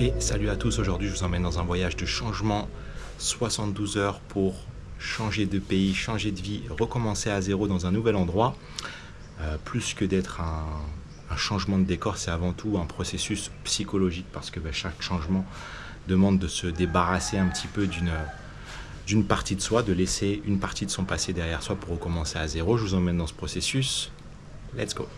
Et salut à tous, aujourd'hui je vous emmène dans un voyage de changement, 72 heures pour changer de pays, changer de vie, recommencer à zéro dans un nouvel endroit. Plus que d'être un changement de décor, c'est avant tout un processus psychologique parce que chaque changement demande de se débarrasser un petit peu d'une partie de soi, de laisser une partie de son passé derrière soi pour recommencer à zéro. Je vous emmène dans ce processus. Let's go!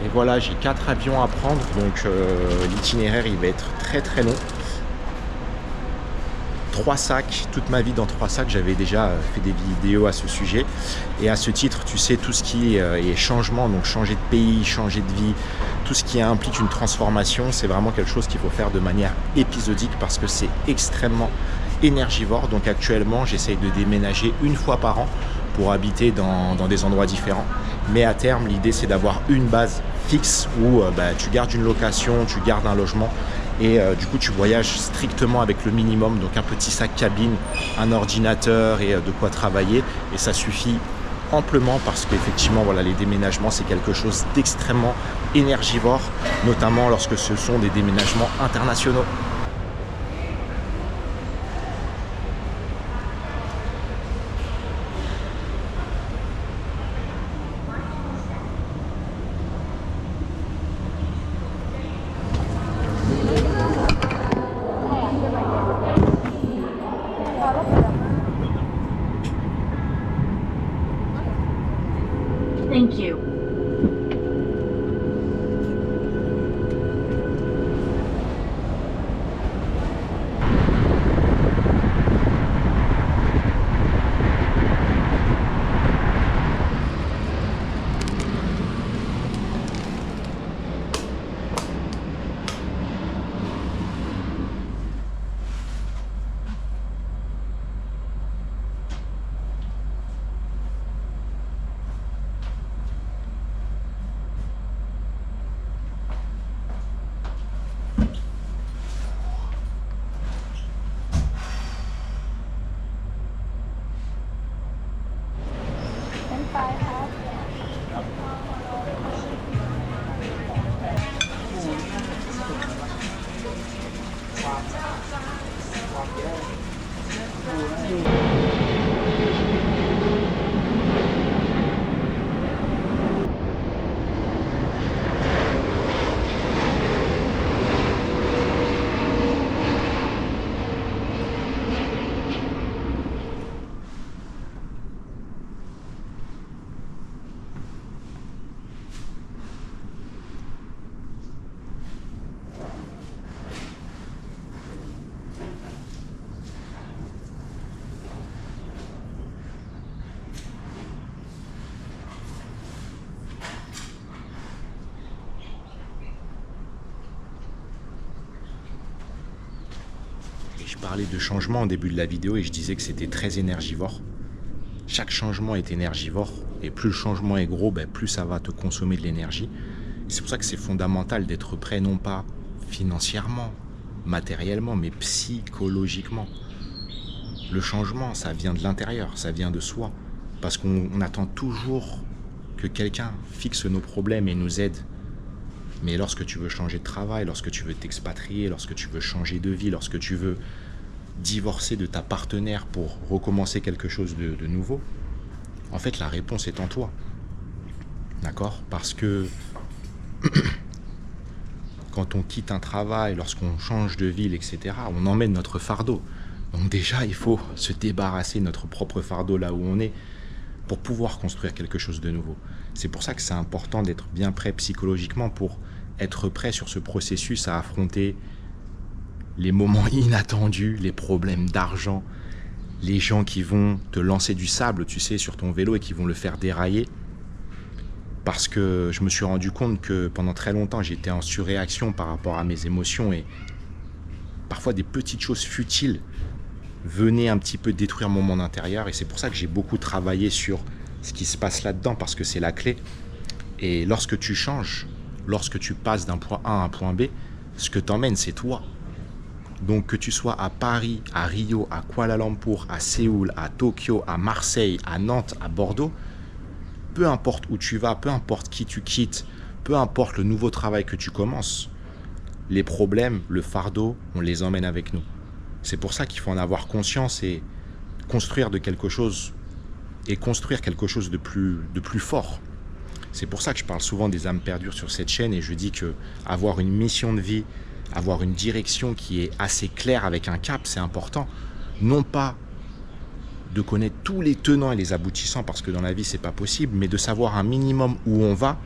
Et voilà, j'ai 4 avions à prendre, donc l'itinéraire il va être très long. 3 sacs, toute ma vie dans 3 sacs, j'avais déjà fait des vidéos à ce sujet. Et à ce titre, tu sais, tout ce qui est changement, donc changer de pays, changer de vie, tout ce qui implique une transformation, c'est vraiment quelque chose qu'il faut faire de manière épisodique parce que c'est extrêmement énergivore. Donc actuellement, j'essaye de déménager une fois par an pour habiter dans des endroits différents. Mais à terme, l'idée c'est d'avoir une base fixe où tu gardes une location, tu gardes un logement et du coup tu voyages strictement avec le minimum, donc un petit sac cabine, un ordinateur et de quoi travailler, et ça suffit amplement parce qu'effectivement voilà, les déménagements c'est quelque chose d'extrêmement énergivore, notamment lorsque ce sont des déménagements internationaux. Thank you. Je parlais de changement au début de la vidéo et je disais que c'était très énergivore. Chaque changement est énergivore et plus le changement est gros, plus ça va te consommer de l'énergie. C'est pour ça que c'est fondamental d'être prêt, non pas financièrement, matériellement, mais psychologiquement. Le changement, ça vient de l'intérieur, ça vient de soi. Parce qu'on attend toujours que quelqu'un fixe nos problèmes et nous aide. Mais lorsque tu veux changer de travail, lorsque tu veux t'expatrier, lorsque tu veux changer de vie, lorsque tu veux divorcer de ta partenaire pour recommencer quelque chose de nouveau, en fait, la réponse est en toi. D'accord? Parce que quand on quitte un travail, lorsqu'on change de ville, etc., on emmène notre fardeau. Donc déjà, il faut se débarrasser de notre propre fardeau là où on est pour pouvoir construire quelque chose de nouveau. C'est pour ça que c'est important d'être bien prêt psychologiquement pour être prêt sur ce processus à affronter les moments inattendus, les problèmes d'argent, les gens qui vont te lancer du sable, tu sais, sur ton vélo et qui vont le faire dérailler. Parce que je me suis rendu compte que pendant très longtemps, j'étais en surréaction par rapport à mes émotions et parfois des petites choses futiles venaient un petit peu détruire mon monde intérieur. Et c'est pour ça que j'ai beaucoup travaillé sur ce qui se passe là-dedans parce que c'est la clé. Et lorsque tu changes, lorsque tu passes d'un point A à un point B, ce que t'emmènes, c'est toi. Donc que tu sois à Paris, à Rio, à Kuala Lumpur, à Séoul, à Tokyo, à Marseille, à Nantes, à Bordeaux, peu importe où tu vas, peu importe qui tu quittes, peu importe le nouveau travail que tu commences, les problèmes, le fardeau, on les emmène avec nous. C'est pour ça qu'il faut en avoir conscience et construire de quelque chose et construire quelque chose de plus fort. C'est pour ça que je parle souvent des âmes perdues sur cette chaîne et je dis que avoir une mission de vie, avoir une direction qui est assez claire avec un cap, c'est important. Non pas de connaître tous les tenants et les aboutissants parce que dans la vie, c'est pas possible, mais de savoir un minimum où on va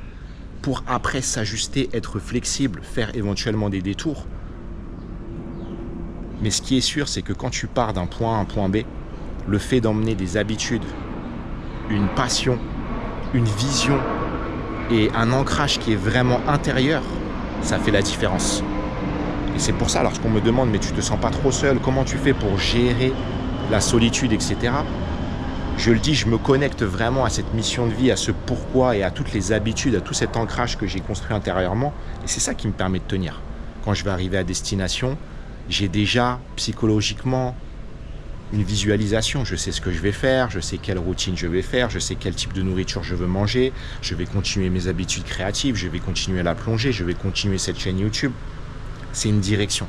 pour après s'ajuster, être flexible, faire éventuellement des détours. Mais ce qui est sûr, c'est que quand tu pars d'un point A à un point B, le fait d'emmener des habitudes, une passion, une vision et un ancrage qui est vraiment intérieur, ça fait la différence. Et c'est pour ça, lorsqu'on me demande, mais tu te sens pas trop seul, comment tu fais pour gérer la solitude, etc. Je le dis, je me connecte vraiment à cette mission de vie, à ce pourquoi et à toutes les habitudes, à tout cet ancrage que j'ai construit intérieurement. Et c'est ça qui me permet de tenir. Quand je vais arriver à destination, j'ai déjà psychologiquement une visualisation. Je sais ce que je vais faire, je sais quelle routine je vais faire, je sais quel type de nourriture je veux manger, je vais continuer mes habitudes créatives, je vais continuer la plongée, je vais continuer cette chaîne YouTube. C'est une direction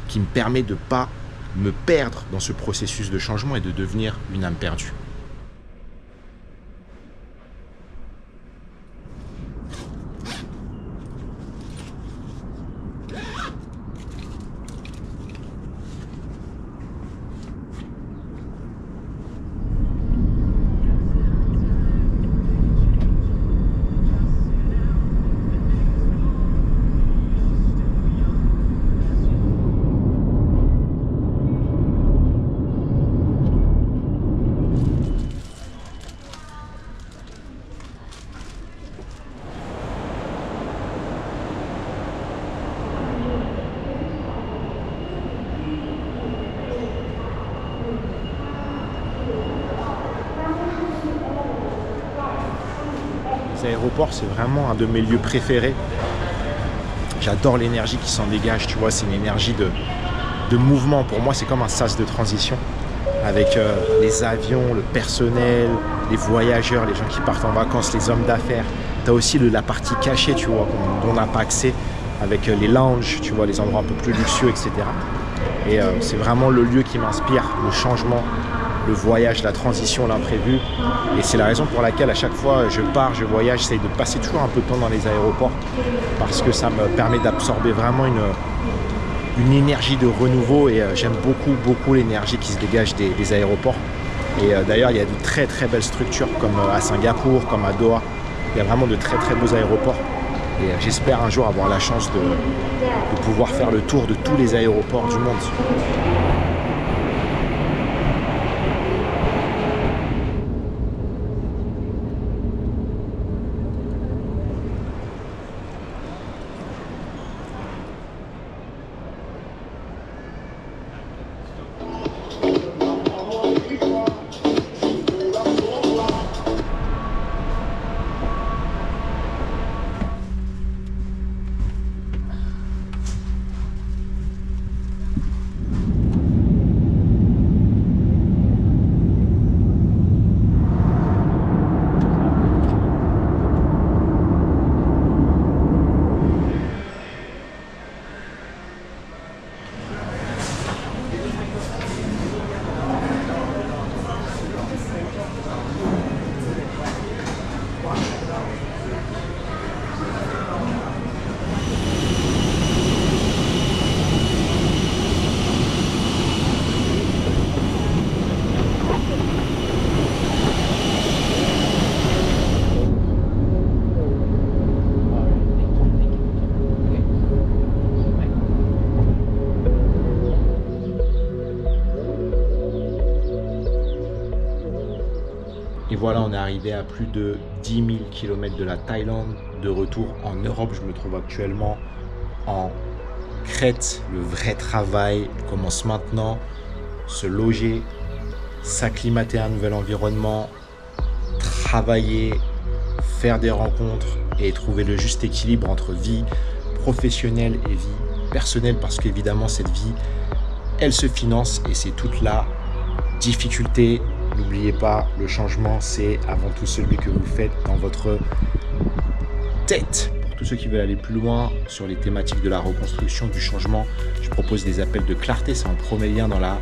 qui me permet de ne pas me perdre dans ce processus de changement et de devenir une âme perdue. Les aéroports, c'est vraiment un de mes lieux préférés. J'adore l'énergie qui s'en dégage, tu vois, c'est une énergie de mouvement. Pour moi, c'est comme un sas de transition avec les avions, le personnel, les voyageurs, les gens qui partent en vacances, les hommes d'affaires. Tu as aussi la partie cachée, tu vois, dont on n'a pas accès, avec les lounges, tu vois, les endroits un peu plus luxueux, etc. Et c'est vraiment le lieu qui m'inspire, le changement, le voyage, la transition, l'imprévu. Et c'est la raison pour laquelle à chaque fois je pars, je voyage, j'essaye de passer toujours un peu de temps dans les aéroports parce que ça me permet d'absorber vraiment une énergie de renouveau et j'aime beaucoup l'énergie qui se dégage des aéroports. Et d'ailleurs, il y a de très belles structures comme à Singapour, comme à Doha. Il y a vraiment de très beaux aéroports. Et j'espère un jour avoir la chance de pouvoir faire le tour de tous les aéroports du monde. voilà, on est arrivé à plus de 10 000 km de la Thaïlande, de retour en Europe. Je me trouve actuellement en Crète. Le vrai travail commence maintenant. Se loger, s'acclimater à un nouvel environnement, travailler, faire des rencontres et trouver le juste équilibre entre vie professionnelle et vie personnelle, parce qu'évidemment cette vie, elle se finance et c'est toute la difficulté. N'oubliez pas, le changement, c'est avant tout celui que vous faites dans votre tête. Pour tous ceux qui veulent aller plus loin sur les thématiques de la reconstruction, du changement, je propose des appels de clarté. C'est en premier lien dans la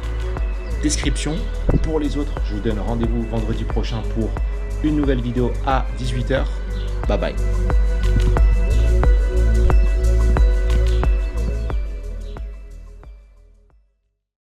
description. Pour les autres, je vous donne rendez-vous vendredi prochain pour une nouvelle vidéo à 18 h. Bye bye.